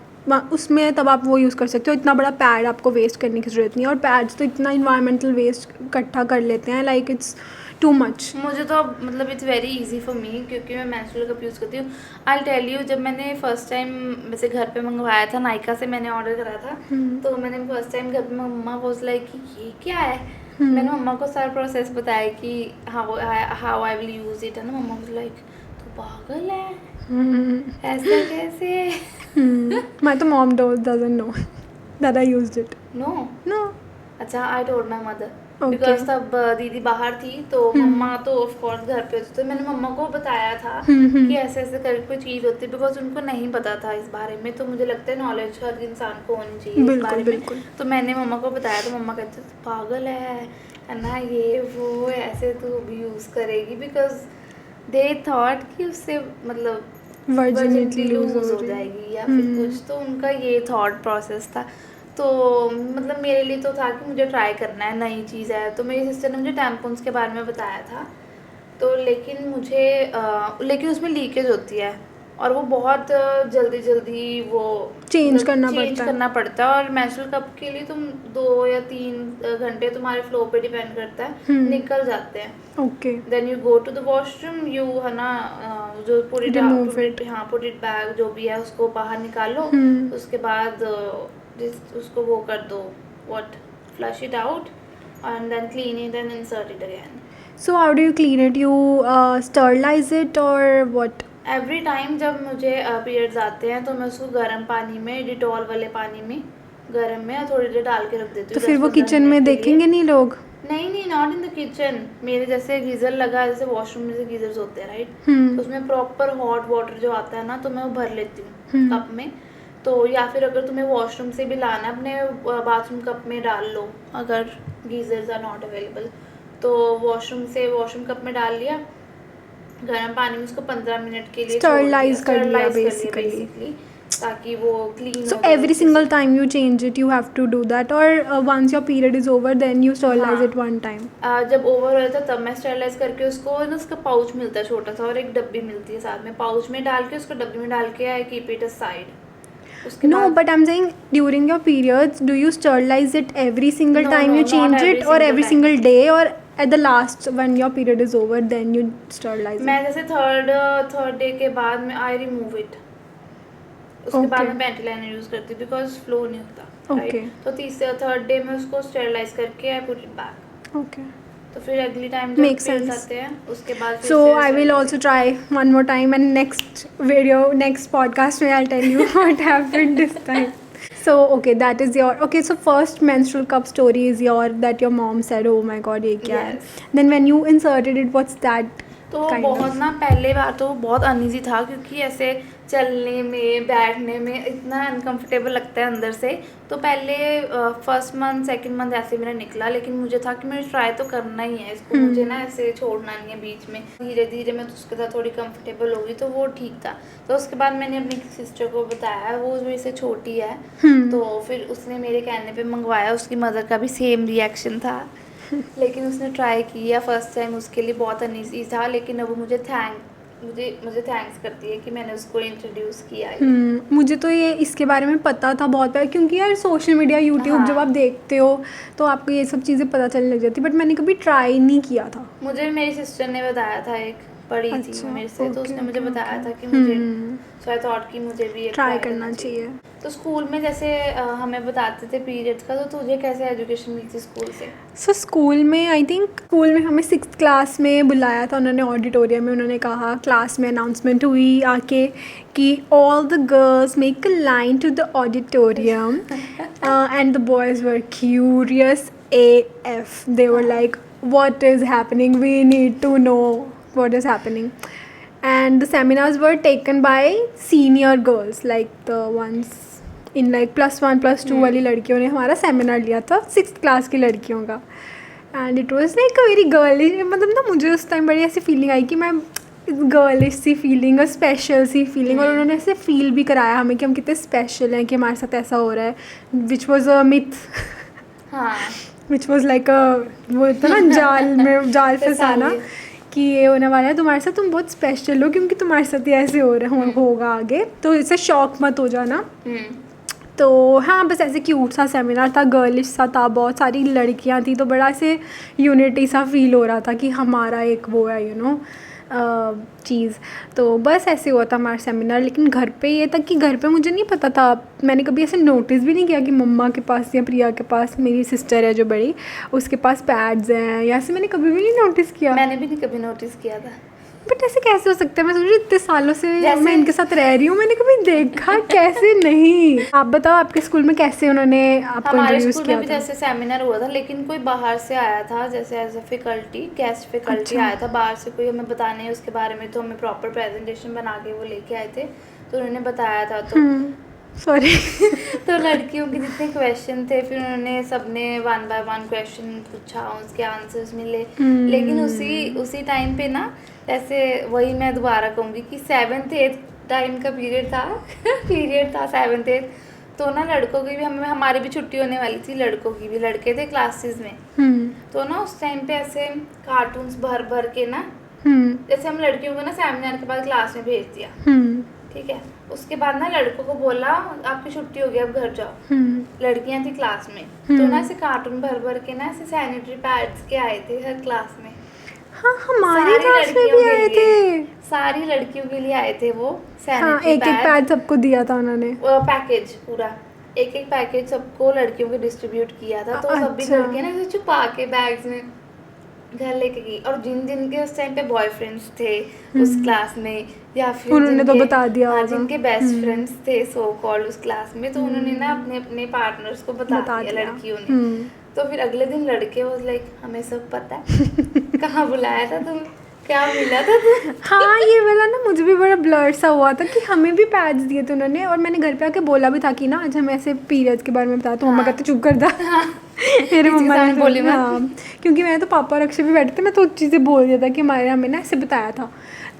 S1: उसमें तब आप वो यूज़ कर सकते हो। इतना बड़ा पैड आपको वेस्ट करने की ज़रूरत नहीं है, और पैड्स तो इतना इन्वायरमेंटल वेस्ट इकट्ठा कर लेते हैं, लाइक इट्स टू मच।
S2: मुझे तो अब मतलब it's very easy for me, क्योंकि मैं मेंस्ट्रुअल कप यूज़ करती हूँ। आई टेल यू, जब मैंने फर्स्ट टाइम वैसे घर पे मंगवाया था, नायका से मैंने ऑर्डर करा था, तो मैंने फर्स्ट टाइम घर पे, मम्मा वाज लाइक कि ये क्या है। मैंने मम्मा को सारा प्रोसेस बताया कि how I will use it, है ना। मम्मा वाज लाइक तू पागल है, ऐसे कैसे।
S1: My तो mom doesn't know that I used it.
S2: No
S1: No.
S2: अच्छा, I told my mother
S1: Okay.
S2: Because तब दीदी बाहर थी, तो मम्मा तो ऑफ कोर्स घर पे होती, तो मैंने मम्मा को बताया था कि ऐसे ऐसे करके कोई चीज़ होती है, बिकॉज उनको नहीं पता था इस बारे में। तो मुझे लगता है नॉलेज हर इंसान को होनी चाहिए इस
S1: बिल्कुल,
S2: बारे
S1: बिल्कुल।
S2: में। तो मैंने मम्मा को बताया, तो मम्मा कहते तू पागल है ना, ये वो ऐसे तू भी यूज़ करेगी, बिकॉज दे थॉट कि उससे मतलब
S1: Virginity lose
S2: लूज
S1: हो
S2: हो
S1: रही है।
S2: जाएगी या फिर कुछ, तो उनका ये थॉट प्रोसेस था। तो मतलब मेरे लिए तो था कि मुझे ट्राई करना है, नई चीज़ है। तो मेरी सिस्टर ने मुझे टैम्पन्स के बारे में बताया था, तो लेकिन लेकिन उसमें लीकेज होती है, और वो बहुत जल्दी वो
S1: Change करना
S2: पड़ता है। और मेंस्ट्रुअल कप के लिए तुम 2 या 3 घंटे तुम्हारे फ्लो पे डिपेंड करता है, निकल जाते हैं।
S1: Okay.
S2: Then you go to the washroom, you है ना, जो
S1: Remove it.
S2: हाँ पुट इट बैग जो भी है उसको बाहर निकालो। उसके बाद उसको वो कर दो, what, flush it out and then clean it and insert it again.
S1: So how do you clean it? You sterilize it or what?
S2: Every time जब मुझे पीरियड्स आते हैं, तो मैं उसको गर्म पानी में, डिटॉल वाले पानी में, गर्म में थोड़ी देर डाल के रख देती
S1: तो
S2: हूँ।
S1: फिर वो
S2: 10-15
S1: किचन
S2: मिनट
S1: में
S2: के लिए।
S1: देखेंगे नहीं लोग?
S2: नहीं, नॉट इन द किचन। मेरे जैसे गीज़र लगा, जैसे वॉशरूम में से गीज़र्स होते हैं राइट, तो उसमें प्रॉपर हॉट वाटर जो आता है ना, तो मैं वो भर लेती हूँ कप में। तो या फिर अगर तुम्हें वॉशरूम से भी लाना है, अपने बाथरूम कप में डाल लो, अगर गीज़र्स आर नॉट अवेलेबल, तो वॉशरूम कप में डाल लिया गर्म पानी में, उसको 15 मिनट के लिए
S1: Sterilize कर लिया
S2: Sterilize
S1: basically.
S2: ताकि वो clean
S1: So every single time you change it, you have to do that, or once your period is over, then you sterilize
S2: हाँ.
S1: it one time.
S2: जब ओवर हो जाता तब मैं स्टेरलाइज करके उसको ना, उसका पाउच मिलता है छोटा सा, और एक डब्बी मिलती है साथ में, पाउच में डाल के उसको डब्बी में डाल के आई कीप इट असाइड। उसके
S1: No,
S2: बाद
S1: but I'm saying during your periods, do you sterilize it every single
S2: No,
S1: time
S2: no,
S1: you
S2: not
S1: change
S2: every
S1: it, or
S2: single
S1: every
S2: time.
S1: single day, or at the last when your period is over, then you sterilize
S2: मैं
S1: it?
S2: जैसे third day के बाद में I remove it, उसके बाद
S1: Okay.
S2: मैं panty liner use करती हूँ, बिकॉज फ्लो नहीं होता
S1: Okay.
S2: right? तो थर्ड डे में उसको स्टेरलाइज करके I put it back.
S1: Okay.
S2: तो फिर अगली टाइम जब
S1: Makes
S2: periods
S1: sense.
S2: आते हैं, उसके बाद फिर
S1: So
S2: से
S1: I will
S2: sterilize
S1: also try one more time, and next podcast में I'll tell you what happened this time. So okay, that is your okay. So first menstrual cup story is that your mom said, "Oh my God, ये क्या है?"
S2: Yes.
S1: Then when you inserted it, what's that?
S2: तो
S1: kind
S2: बहुत
S1: of?
S2: ना, पहले बार तो बहुत uneasy था, क्योंकि ऐसे चलने में बैठने में इतना अनकंफर्टेबल लगता है अंदर से। तो पहले फर्स्ट मंथ सेकंड मंथ ऐसे मेरा निकला, लेकिन मुझे था कि मुझे ट्राई तो करना ही है इसको, मुझे ना ऐसे छोड़ना नहीं है बीच में। धीरे धीरे मैं तो उसके साथ थोड़ी कंफर्टेबल हो गई, तो वो ठीक था। तो उसके बाद मैंने अपनी सिस्टर को बताया, वो मेरे से छोटी है, तो फिर उसने मेरे कहने पे मंगवाया। उसकी मदर का भी सेम रिएक्शन था, लेकिन उसने ट्राई किया फर्स्ट टाइम, उसके लिए बहुत अनईजी था, लेकिन अब वो मुझे थैंक्स करती है कि मैंने उसको इंट्रोड्यूस किया है।
S1: मुझे तो ये इसके बारे में पता था बहुत पहले, क्योंकि यार सोशल मीडिया यूट्यूब
S2: हाँ.
S1: जब आप देखते हो तो आपको ये सब चीज़ें पता चलने लग जाती, बट मैंने कभी ट्राई नहीं किया था।
S2: मुझे मेरी सिस्टर ने बताया था, एक बड़ी थी
S1: अच्छा,
S2: मेरे से, तो
S1: ओके,
S2: उसने मुझे
S1: ओके,
S2: बताया
S1: ओके।
S2: था कि मुझे, सो आई थॉट कि मुझे भी ये
S1: ट्राई करना चाहिए।
S2: तो स्कूल में जैसे हमें बताते थे पीरियड्स का, तो तुझे कैसे एजुकेशन मिलती स्कूल से?
S1: सो स्कूल में आई थिंक स्कूल में हमें 6th क्लास में बुलाया था उन्होंने ऑडिटोरियम में। उन्होंने कहा, क्लास में अनाउंसमेंट हुई आके कि all the girls make a line to the auditorium, and the boys were curious AF. They were like, what is happening? We need to know what is happening. And the seminars were taken by senior girls, like the ones in like +1 +2 वाली लड़कियों ने हमारा seminar लिया था 6th class की लड़कियों का। And it was like a very girlish, मतलब ना मुझे उस टाइम बड़ी ऐसी फीलिंग आई कि मैं गर्लिश सी फीलिंग और स्पेशल सी फीलिंग, और उन्होंने ऐसे फील भी कराया हमें कि हम कितने स्पेशल हैं कि हमारे साथ ऐसा हो रहा है, विच वॉज अ मिथ,
S2: हाँ
S1: विच वॉज लाइक अ वो होता ना जाल फंसाना कि ये होने वाला है तुम्हारे साथ, तुम बहुत स्पेशल हो क्योंकि तुम्हारे साथ ये ऐसे हो रहा होगा आगे, तो इससे शॉक मत हो जाना। तो हाँ बस ऐसे क्यूट सा सेमिनार था, गर्लिश सा था, बहुत सारी लड़कियां थी, तो बड़ा ऐसे यूनिटी सा फील हो रहा था कि हमारा एक वो है चीज़। तो बस ऐसे हुआ था हमारा सेमिनार। लेकिन घर पे ये था कि घर पे मुझे नहीं पता था, मैंने कभी ऐसे नोटिस भी नहीं किया कि मम्मा के पास या प्रिया के पास, मेरी सिस्टर है जो बड़ी, उसके पास पैड्स हैं, या ऐसे मैंने कभी भी नहीं नोटिस किया।
S2: मैंने भी नहीं कभी नोटिस किया था।
S1: बट ऐसे कैसे हो सकता है, मैं सोच रही इतने सालों से मैं इनके साथ रह रही हूँ, मैंने कभी देखा कैसे नहीं। आप बताओ आपके स्कूल में कैसे उन्होंने आपको
S2: हमारे
S1: इंट्रोड्यूस
S2: स्कूल
S1: किया
S2: में भी
S1: था?
S2: जैसे सेमिनार हुआ था, लेकिन कोई बाहर से आया था, जैसे as a faculty, guest faculty
S1: अच्छा।
S2: आया था बाहर से, कोई हमें बताने उसके बारे में, तो हमें प्रॉपर प्रेजेंटेशन बना के वो लेके आए थे, तो उन्होंने बताया था। तो
S1: सॉरी
S2: तो लड़कियों के जितने क्वेश्चन थे, फिर उन्होंने सबने 1 बाय 1 क्वेश्चन पूछा, उसके आंसर्स मिले। लेकिन उसी टाइम पे ना, जैसे वही मैं दोबारा कहूँगी कि 7th 8th टाइम का पीरियड था 7th 8th, तो ना लड़कों की भी हमारी भी छुट्टी होने वाली थी, लड़कों की भी, लड़के थे क्लासेस में। तो ना उस टाइम पे ऐसे कार्टून्स भर भर के ना, जैसे हम लड़कियों को ना सेमिनार के बाद क्लास में भेज दिया, ठीक है, उसके बाद ना लड़कों को बोला आपकी छुट्टी हो गई अब घर जाओ। लड़कियां थी क्लास में, तो ना ऐसे कार्टून भर भर के ना ऐसे सैनिटरी पैड्स के आए थे हर क्लास में।
S1: हाँ हमारे क्लास में भी आए थे,
S2: सारी लड़कियों के लिए आए थे वो
S1: हाँ,
S2: सैनिटरी
S1: एक पैड सबको दिया था उन्होंने,
S2: पैकेज पूरा, एक पैकेज सबको लड़कियों को डिस्ट्रीब्यूट किया था। तो सभी
S1: अच्छा।
S2: लड़कियां ना ऐसे छुपा के बैग्स में घर लेके गई, और जिन के उस टाइम पे बॉयफ्रेंड्स थे उस क्लास में, या फिर
S1: उन्होंने तो बता दिया
S2: हाँ,
S1: होगा।
S2: जिनके बेस्ट फ्रेंड्स थे सो कॉल्ड उस क्लास में, तो उन्होंने ना अपने अपने पार्टनर्स को बता दिया लड़कियों ने। तो फिर अगले दिन लड़के वो लाइक हमें सब पता है कहाँ बुलाया था तुम, क्या मिला था तुम।
S1: हाँ ये वाला ना मुझे भी बड़ा ब्लर सा हुआ था कि हमें भी पैड्स दिए थे उन्होंने, और मैंने घर पे आके बोला भी था कि ना आज हमें ऐसे पीरियड्स के बारे में बताया, तो मम्मा कहते चुप कर दा। मेरे मम्मा ने
S2: बोली मत।
S1: हाँ, क्योंकि मैं तो पापा और अक्षय भी बैठे थे, मैं तो चीज़ें बोल दिया था कि हमें ना ऐसे बताया था,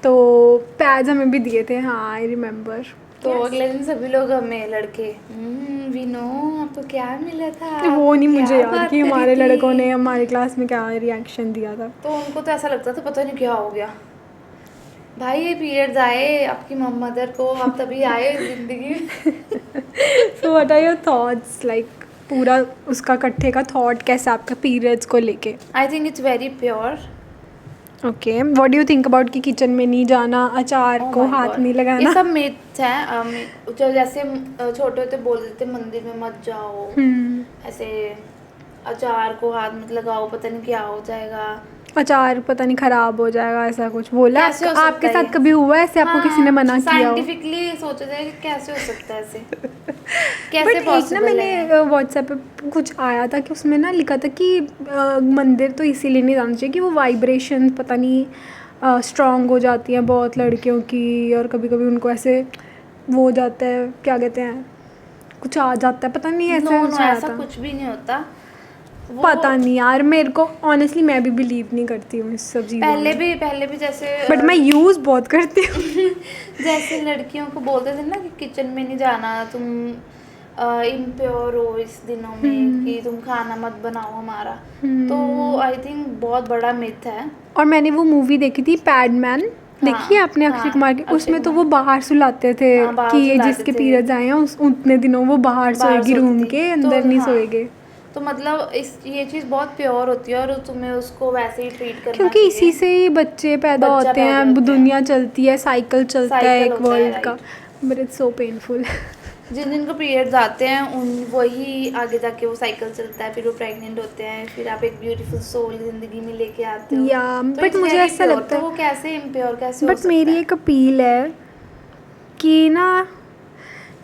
S1: तो पैड्स हमें भी दिए थे। हाँ आई रिमेम्बर।
S2: तो अगले दिन सभी लोग हमें लड़के वी नो आपको क्या मिला था,
S1: वो नहीं
S2: क्या
S1: मुझे याद
S2: बात
S1: कि
S2: करी
S1: हमारे
S2: थी?
S1: लड़कों ने हमारे क्लास में क्या रिएक्शन दिया था।
S2: तो उनको तो ऐसा लगता था पता नहीं क्या हो गया भाई, ये पीरियड्स आए आपकी मदर को, आप तभी आए जिंदगी में।
S1: So what are your thoughts, like पूरा उसका इकट्ठे का थॉट कैसा आपका पीरियड्स को लेके?
S2: I think it's very pure.
S1: Okay, what do you think about कि किचन में नहीं जाना, अचार को हाथ नहीं लगाना?
S2: ये सब मिथ्स हैं। जो जैसे छोटे होते बोल देते मंदिर में मत जाओ, ऐसे अचार को हाथ मत लगाओ, पता नहीं क्या हो जाएगा,
S1: अचार पता नहीं खराब हो जाएगा, ऐसा कुछ बोला?
S2: कैसे हो सकता
S1: आपके
S2: है
S1: साथ
S2: ये?
S1: कभी हुआ है ऐसे, आपको किसी ने मना किया हो?
S2: साइंटिफिकली सोचा जाए कि कैसे हो सकता है ऐसे, कैसे
S1: बट एक ना
S2: पॉसिबल है?
S1: मैंने व्हाट्सएप पे कुछ आया था कि उसमें ना लिखा था कि मंदिर तो इसीलिए नहीं जाना चाहिए कि वो वाइब्रेशन पता नहीं स्ट्रॉन्ग हो जाती हैं बहुत लड़कियों की, और कभी कभी उनको ऐसे वो हो जाता है, क्या कहते हैं, कुछ आ जाता है, पता नहीं ऐसे
S2: नो
S1: कुछ आया
S2: ऐसा
S1: था।
S2: कुछ भी नहीं होता।
S1: पता नहीं यार, मेरे को ऑनेस्टली मैं भी बिलीव नहीं करती हूँ इस सब चीज़ों में,
S2: पहले भी जैसे
S1: बट मैं यूज़ बहुत करती हूँ।
S2: जैसे लड़कियों को बोलते थे ना कि किचन में नहीं जाना, तुम इम्प्योर हो इस दिनों में, कि तुम खाना मत बनाओ हमारा, तो वो आई थिंक बहुत बड़ा मिथ है।
S1: और मैंने वो मूवी देखी थी पैडमैन, देखी है आपने अक्षय कुमार की? उसमें तो वो बाहर सुलाते थे कि ये जिसके पीरियड्स आए हैं उतने दिनों वो बाहर सोएगी रूम के अंदर, नहीं सोएगी।
S2: तो मतलब ये चीज़ बहुत प्योर होती है, और तुम्हें उसको वैसे ही ट्रीट करना
S1: क्योंकि इसी से ही बच्चे पैदा होते हैं, दुनिया चलती है, साइकिल चलता है एक वर्ल्ड का, बट इट्स सो पेनफुल।
S2: जिन को पीरियड्स आते हैं उन वही आगे जाके वो साइकिल चलता है, फिर वो प्रेग्नेंट होते हैं, फिर आप एक ब्यूटीफुल सोल जिंदगी में लेके आते हो।
S1: या
S2: तो
S1: बट मुझे ऐसा लगता है
S2: वो कैसे इम्प्योर कैसे हो
S1: बट
S2: सकता
S1: मेरी
S2: है?
S1: एक अपील है कि ना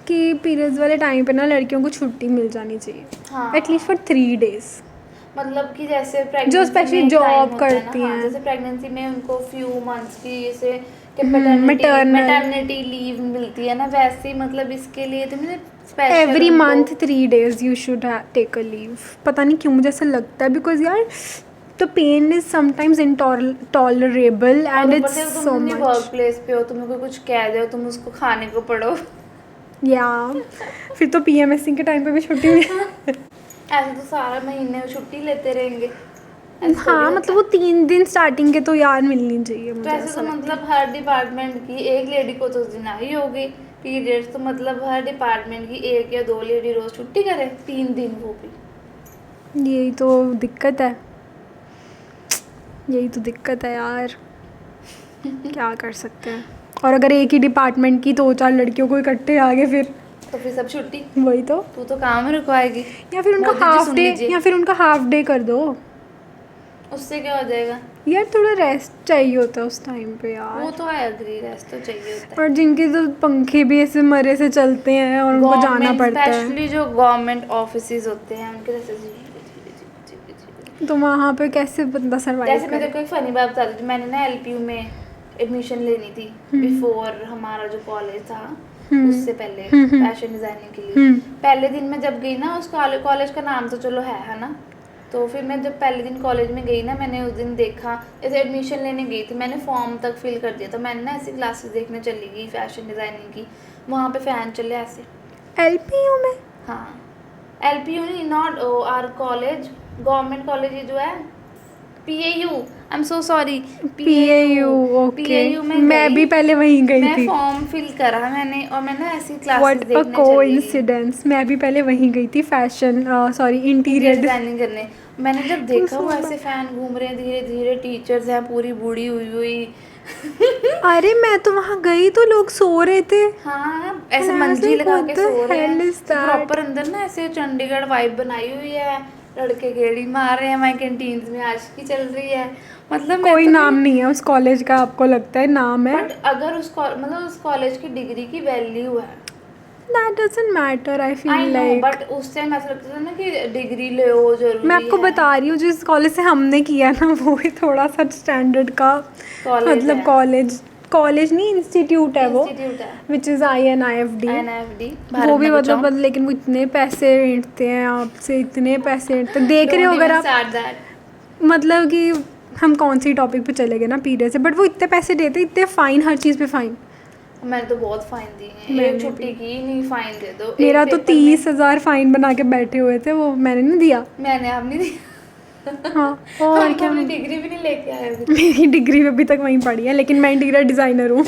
S1: कि पीरियड्स वाले टाइम पे ना लड़कियों को छुट्टी मिल जानी चाहिए, एटलीस्ट फॉर 3 days।
S2: मतलब कि जैसे
S1: जो स्पेशली जॉब करती हैं,
S2: जैसे प्रेगनेंसी में उनको फ्यू मंथ्स की जैसे
S1: मैटरनिटी
S2: लीव मिलती है ना, वैसे ही मतलब इसके लिए तुम्हें special
S1: every month 3 days you should take a leave. पता नहीं क्यों मुझे ऐसा लगता है, बिकॉज यार the pain is sometimes intolerable and it's so
S2: तुम
S1: much.
S2: वर्क प्लेस पे हो, तुम्हें कोई कुछ कह दे, तुम उसको खाने को पड़ो।
S1: Yeah. फिर तो PMSing के टाइम पे भी छुट्टी हुई।
S2: ऐसे तो सारा महीने में छुट्टी लेते रहेंगे। ऐसे थोड़ी
S1: हाँ
S2: होता
S1: मतलब वो 3 दिन स्टार्टिंग के तो यार मिलनी चाहिए
S2: है।
S1: मुझे
S2: तो ऐसे
S1: ऐसा
S2: तो
S1: लगता
S2: मतलब हर डिपार्टमेंट की एक लेडी को तो दिन आई होगी पीरियड्स, तो मतलब हर डिपार्टमेंट की 1 या 2 लेडी रोज छुट्टी करे 3 दिन, वो भी।
S1: है। यही तो दिक्कत है, यही तो दिक्कत है यार। क्या कर सकते हैं। और अगर एक ही डिपार्टमेंट की 2-4 लड़कियों को इकट्ठे आ गए फिर
S2: तो फिर सब छुट्टी,
S1: वही तो।
S2: तू तो काम रुकवाएगी।
S1: या फिर उनका
S2: मोदी जी
S1: हाफ
S2: सुन
S1: डे,
S2: लीजिए।
S1: या फिर उनका हाफ डे कर दो
S2: उससे क्या हो जाएगा?
S1: यार। थोड़ा रेस्ट चाहिए होता है उस टाइम पे यार।
S2: वो तो आई एग्री, रेस्ट तो चाहिए होता है।
S1: और जिनके तो पंखे भी ऐसे मरे से चलते हैं और उनको जाना पड़ता है,
S2: स्पेशली जो गवर्नमेंट ऑफिसेज होते हैं उनके जैसे
S1: तो वहाँ पे कैसे बंदा सर्वाइव
S2: जैसे मैं
S1: करे।
S2: तेरे को एक फनी बात बता दूँ, मैंने ना LPU में एडमिशन लेनी थी बिफोर हमारा जो कॉलेज था, उससे पहले फैशन डिजाइनिंग के लिए। पहले दिन मैं जब गई ना, उस कॉलेज का नाम तो चलो है ना, तो फिर मैं जब पहले दिन कॉलेज में गई ना, मैंने उस दिन देखा, जैसे एडमिशन लेने गई थी, मैंने फॉर्म तक फिल कर दिया था, मैंने ना ऐसी क्लासेस देखने चली गई फैशन डिज़ाइनिंग की, वहाँ पे फ़ैन चले ऐसे।
S1: LPU में?
S2: हाँ, LPU नहीं, not our college, government college ये जो है PAU, I am so sorry,
S1: PAU, okay.
S2: PAU में
S1: मैं भी पहले वहीं गई
S2: मैं
S1: थी।
S2: फॉर्म फिल करा मैंने, और मैं ना ऐसी क्लासेस
S1: What a
S2: देखने चली गई
S1: coincidence, मैं भी पहले वहीं गई थी फैशन सॉरी इंटीरियर
S2: डिजाइनिंग करने। मैंने जब देखा वो ऐसे फैन घूम रहे हैं धीरे धीरे, टीचर्स हैं पूरी बूढ़ी हुई
S1: अरे मैं तो वहाँ गई तो लोग सो रहे थे।
S2: हाँ, ऐसे
S1: And I was
S2: Manji
S1: like,
S2: लगा
S1: what
S2: के
S1: the
S2: सो रहे
S1: hell
S2: हैं
S1: is that?
S2: प्रॉपर अंदर ना ऐसे चंडीगढ़ वाइब बनाई हुई है, लड़के गेड़ी मार रहे हैं, वहाँ कैंटीन में आशिकी चल रही है। मतलब
S1: कोई नाम नहीं है उस कॉलेज का, आपको लगता है नाम है?
S2: बट अगर उस कॉलेज की डिग्री की वैल्यू है,
S1: That doesn't matter, I
S2: I
S1: feel
S2: नो,
S1: like।
S2: बट उस टाइम ऐसा लगता था ना कि डिग्री ले हो जरूरी
S1: मैं आपको
S2: है।
S1: बता रही हूँ जिस कॉलेज से हमने किया ना, वो ही थोड़ा सा स्टैंडर्ड का
S2: कॉलेज
S1: मतलब
S2: है।
S1: कॉलेज नहीं, इंस्टीट्यूट है वो,
S2: इंस्टीट्यूट है
S1: विच इज़ INIFD।
S2: NFD,
S1: वो भी मतलब लेकिन वो इतने पैसे ऐंठते हैं आपसे, इतने पैसे ऐंठते देख रहे हो अगर आप, मतलब कि हम कौन सी टॉपिक पे चले गए ना पीरियड से, बट वो इतने पैसे देते, इतने फ़ाइन, हर चीज़ पे फ़ाइन।
S2: मैंने तो बहुत फाइन दिए हैं,
S1: मैंने
S2: एक छुट्टी की नहीं फाइन दे दो।
S1: मेरा
S2: एक
S1: तो
S2: पेपर में
S1: 30,000 फ़ाइन बना के बैठे हुए थे, वो मैंने नहीं दिया।
S2: मैंने अब नहीं दिया।
S1: हाँ और
S2: हम तो
S1: क्या,
S2: अपनी डिग्री भी नहीं लेके आए अभी,
S1: मेरी डिग्री अभी तक वहीं पड़ी है, लेकिन मैं इंटीरियर डिज़ाइनर हूँ।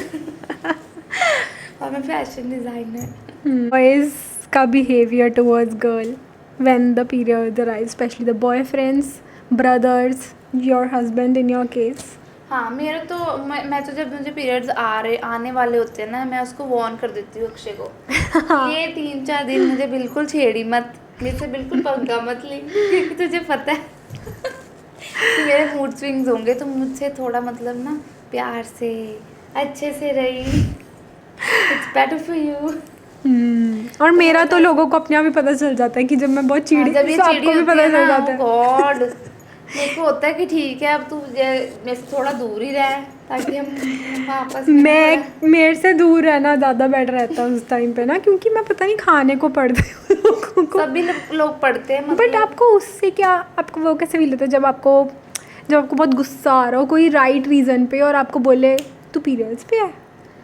S2: और मैं फैशन डिजाइनर।
S1: बॉयज़ का behaviour towards girl when the period arrives, specially the boyfriends, brothers, your husband in your case.
S2: हाँ, मेरा तो मैं तो जब मुझे पीरियड्स आने वाले होते हैं ना, मैं उसको वार्न कर देती हूँ अक्षय को, ये 3-4 दिन मुझे बिल्कुल छेड़ी मत, मेरे से बिल्कुल पंगा मत ले, क्योंकि तुझे पता है कि मेरे मूड स्विंग्स होंगे, तो मुझसे थोड़ा मतलब ना प्यार से अच्छे से रही, इट्स बेटर फॉर यू।
S1: और मेरा तो लोगों को अपने आप ही पता चल जाता है कि जब मैं बहुत चिड़ी,
S2: जब ये
S1: तो
S2: चिड़ी
S1: आपको भी
S2: होती
S1: पता
S2: है
S1: चल
S2: ना,
S1: जाता है।
S2: गॉड, मेरे को होता है कि ठीक है अब तू मेरे से थोड़ा दूर ही रहे, ताकि हम वापस
S1: मेरे से दूर रहना ज़्यादा बेटर रहता है उस टाइम पे ना, क्योंकि मैं पता नहीं खाने को पड़ती हूँ लोगों को।
S2: सभी लोग पढ़ते हैं
S1: बट आपको उससे क्या, आपको वो कैसे फील होता है जब आपको बहुत गुस्सा आ रहा हो कोई राइट रीज़न पे, और आपको बोले तू पीरियड्स पे है,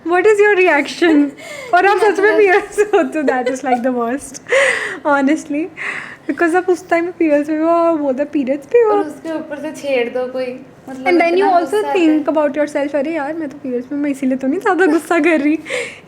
S1: व्हाट इज़ योर रिएक्शन? और आप सच में पीरियड्स होते हो, that is like the worst honestly, because आप उस टाइम पीरियड्स पे हो और बोलते पीरियड्स पे हो,
S2: और उसके ऊपर से छेड़ दो कोई, मतलब
S1: एंड देन यू
S2: इतना
S1: ऑल्सो
S2: गुस्सा आता
S1: थिंक अबाउट योर सेल्फ, अरे यार मैं तो पीरियड्स में, मैं इसीलिए तो नहीं ज़्यादा गुस्सा कर रही,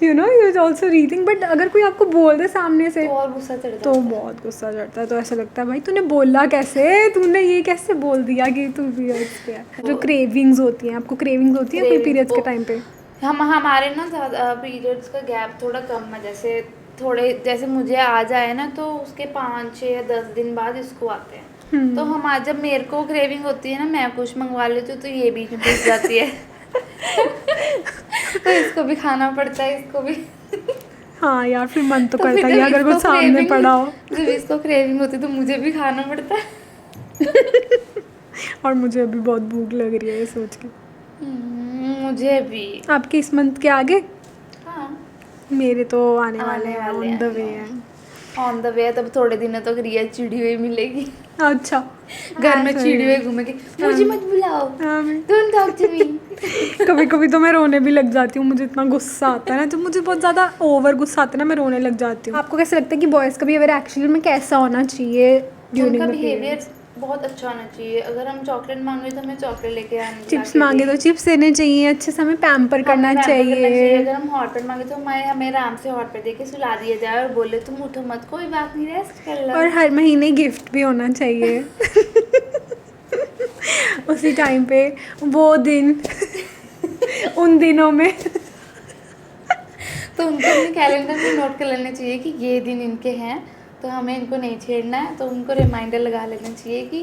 S1: यू ऑल्सो रीथिंक। बट अगर कोई आपको बोल दे सामने से
S2: है, तो और गुस्सा चढ़ता
S1: तो बहुत गुस्सा चढ़ता है, तो ऐसा लगता है भाई तूने बोला कैसे, तूने ये कैसे बोल दिया कि तू पीरियड्स पे है। जो क्रेविंग्स होती हैं, आपको क्रेविंग्स होती है कोई पीरियड्स के टाइम पे?
S2: हमारे ना ज़्यादा पीरियड्स का गैप थोड़ा कम है, जैसे मुझे आ जाए ना, तो उसके 5, 6 या 10 दिन बाद इसको आते हैं, तो हम आज जब मेरे को क्रेविंग होती है ना, मैं कुछ मंगवा लेती हूँ, तो ये बीच में घुस जाती है तो इसको भी खाना पड़ता है, इसको भी
S1: हाँ यार, फिर मन तो
S2: तो
S1: करता
S2: फिर
S1: है
S2: जब
S1: अगर कुछ
S2: इसको
S1: सामने
S2: craving-
S1: पड़ा हो।
S2: जब इसको क्रेविंग होती है तो मुझे भी खाना पड़ता है
S1: और मुझे अभी बहुत भूख लग रही है ये सोच के।
S2: मुझे भी।
S1: आपके इस मंथ के आगे?
S2: हाँ,
S1: मेरे तो आने वाले हैं,
S2: वाले
S1: ऑन
S2: हैं,
S1: द वे हैं।
S2: ऑन द वे तब थोड़े दिनों तक रिया चिड़ी हुई मिलेगी,
S1: अच्छा
S2: घर में
S1: हाँ,
S2: चिड़ी
S1: सही।
S2: हुई घूमेगी, मुझे मत बुलाओ,
S1: हाँ, मैं-
S2: डोंट टॉक टू मी।
S1: कभी कभी तो मैं रोने भी लग जाती हूँ, मुझे इतना गुस्सा आता है ना, जब मुझे बहुत ज़्यादा ओवर गुस्सा आता है ना मैं रोने लग जाती हूँ। आपको कैसे लगता है कि बॉयज़ का बिहेवियर एक्चुअली में कैसा होना चाहिए ड्यूरिंग
S2: उनका
S1: द
S2: बिहेवियर बहुत अच्छा होना चाहिए। अगर हम चॉकलेट मांगे तो हमें चॉकलेट लेके आने
S1: चिप्स मांगे तो चिप्स देने चाहिए, अच्छे से हमें पैम्पर करना चाहिए।
S2: अगर हम हॉट पेट मांगे तो हमें आराम से हॉट पेट देके सुला दिया जाए और बोले तुम उठो मत, कोई बात नहीं, रेस्ट कर लो।
S1: और हर महीने गिफ्ट भी होना चाहिए उसी टाइम पे वो दिन उन दिनों में
S2: तो उनको अपने कैलेंडर में नोट कर लेना चाहिए कि ये दिन इनके हैं, तो हमें इनको नहीं छेड़ना है, तो उनको रिमाइंडर लगा लेना चाहिए कि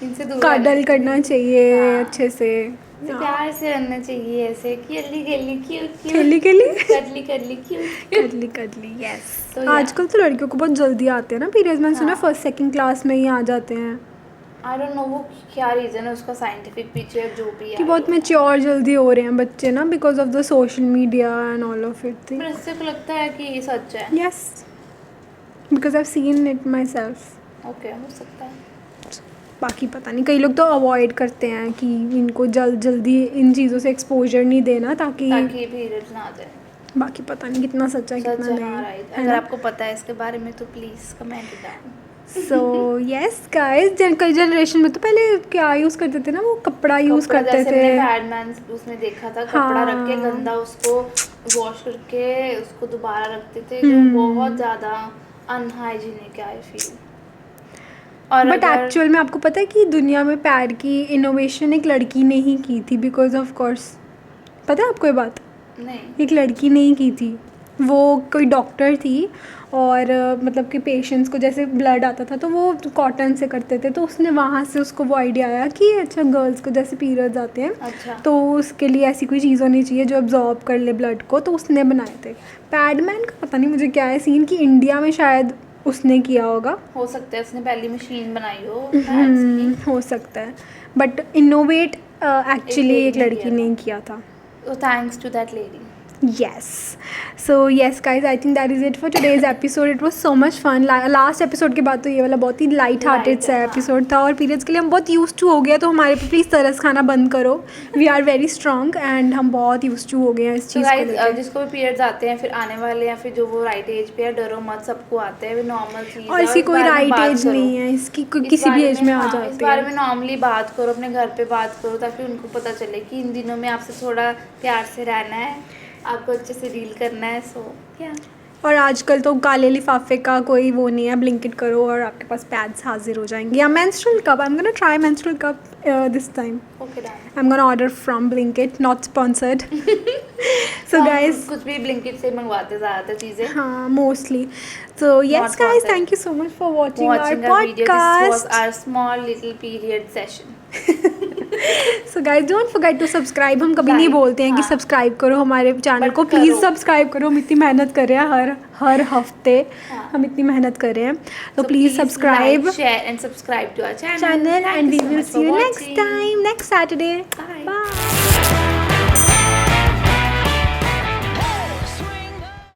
S2: इनसे दूर रहना
S1: काडल करना चाहिए
S2: हाँ।
S1: अच्छे से,
S2: तो प्यार से रहना चाहिए, ऐसे कि अल्ली गली क्यूट
S1: खेली खेली
S2: करली करली क्यूट।
S1: कदली कदली यस।
S2: तो
S1: आजकल तो लड़कियों को बहुत जल्दी आते हैं ना पीरियड्स, मैंने सुना
S2: हाँ।
S1: फर्स्ट सेकंड क्लास में ही आ जाते हैं,
S2: आई डोंट नो वो क्या रीज़न है उसका, साइंटिफिक पीछे जो भी है
S1: कि बहुत मैच्योर जल्दी हो रहे हैं बच्चे ना because of the social media and all of it
S2: पर इससे को लगता है कि ये सच है।
S1: Yes because I seen it my self.
S2: Okay, हो सकता है।
S1: बाकी पता नहीं, कई लोग तो अवॉइड करते हैं कि इनको जल्दी इन चीज़ों से एक्सपोजर नहीं देना ताकि
S2: पीरियड्स ना आ जाए।
S1: बाकी पता नहीं कितना सच है
S2: सच
S1: कितना
S2: है,
S1: नहीं
S2: हाँ, राइट।
S1: है
S2: अगर
S1: ना।
S2: आपको पता है इसके बारे में तो please comment down.
S1: So yes guys, कई जनरेशन में तो पहले क्या यूज़ करते थे ना, वो कपड़ा यूज़
S2: कपड़ा
S1: करते
S2: जैसे
S1: थे।
S2: मैंने बैडमैन उसमें देखा था, कपड़ा रख के
S1: हाँ।
S2: गंदा उसको वॉश करके उसको दोबारा रखते थे, जो बहुत ज़्यादा अनहाइजीनिक है आई फील। और
S1: बट
S2: अगर-
S1: एक्चुअल में आपको पता है कि दुनिया में पैर की इनोवेशन एक लड़की ने ही की थी, बिकॉज ऑफ कोर्स, पता है आपको ये बात?
S2: नहीं,
S1: एक लड़की ने ही की थी, वो कोई डॉक्टर थी और मतलब कि पेशेंट्स को जैसे ब्लड आता था तो वो कॉटन से करते थे, तो उसने वहाँ से उसको वो आइडिया आया कि अच्छा गर्ल्स को जैसे पीरियड्स आते हैं
S2: अच्छा
S1: तो उसके लिए ऐसी कोई चीज़ होनी चाहिए जो अब्जॉर्ब कर ले ब्लड को, तो उसने बनाए थे। पैडमैन का पता नहीं मुझे क्या है सीन, कि इंडिया में शायद उसने किया होगा,
S2: हो सकता है उसने पहली मशीन बनाई हो पैड्स की।
S1: हो सकता है, बट इनोवेट एक्चुअली एक
S2: lady ने
S1: लड़की
S2: किया
S1: ने
S2: था।
S1: किया था।
S2: तो thanks to that lady.
S1: Yes. So yes guys, I think that is it for today's episode. It was so much fun. Last episode के बाद तो ये वाला बहुत ही light hearted
S2: Light,
S1: सा
S2: हाँ।
S1: episode था, और periods के लिए हम बहुत used to हो गए, तो हमारे पे प्लीज़ तरस खाना बंद करो। We are very strong and हम बहुत used to हो गए हैं इस
S2: तो
S1: चीज़ को
S2: गाइस
S1: लेकर।
S2: जिसको भी पीरियड्स आते हैं, फिर आने वाले या फिर जो वो राइट एज पे है, डरो मत, सबको आते हैं, वो नॉर्मल चीज़ है।
S1: और इसकी
S2: इस
S1: कोई
S2: बारे में
S1: राइट
S2: बात
S1: एज
S2: करो।
S1: नहीं है, इसकी
S2: इस
S1: किसी भी
S2: बारे
S1: एज में आ
S2: हाँ, इस
S1: जाती
S2: बारे
S1: है।
S2: में नॉर्मली बात करो, अपने घर पे बात करो, ताकि उनको पता चले कि इन दिनों में आपसे थोड़ा प्यार से रहना है, आपको अच्छे से डील करना है। सो क्या,
S1: और आजकल तो काले लिफाफे का कोई वो नहीं है, ब्लिंकिट करो और आपके पास पैड्स हाजिर हो जाएंगे, या menstrual cup. I am gonna try menstrual cup this time.
S2: Okay done.
S1: I'm gonna order from Blinkit, not sponsored. So guys,
S2: कुछ भी ब्लिंकिट से मंगवाते ज़्यादातर चीज़ें।
S1: हाँ, mostly. So yes
S2: Not
S1: guys,
S2: sponsored.
S1: thank you so much for watching our
S2: Watching our video, this was
S1: podcast.
S2: our small little period session.
S1: So guys, don't forget to subscribe. हम कभी नहीं
S2: Like,
S1: बोलते हैं कि
S2: हाँ।
S1: Subscribe करो हमारे channel
S2: But
S1: को, प्लीज़
S2: करो।
S1: सब्सक्राइब करो। हम इतनी मेहनत कर रहे हैं हर हफ्ते,
S2: हाँ।
S1: हम इतनी मेहनत कर रहे हैं, तो
S2: So
S1: please subscribe
S2: like, share and subscribe to our channel.
S1: channel,
S2: Thank
S1: and we
S2: so
S1: will
S2: much
S1: see
S2: for
S1: you next
S2: watching.
S1: time, next Saturday.
S2: Bye.
S1: Bye.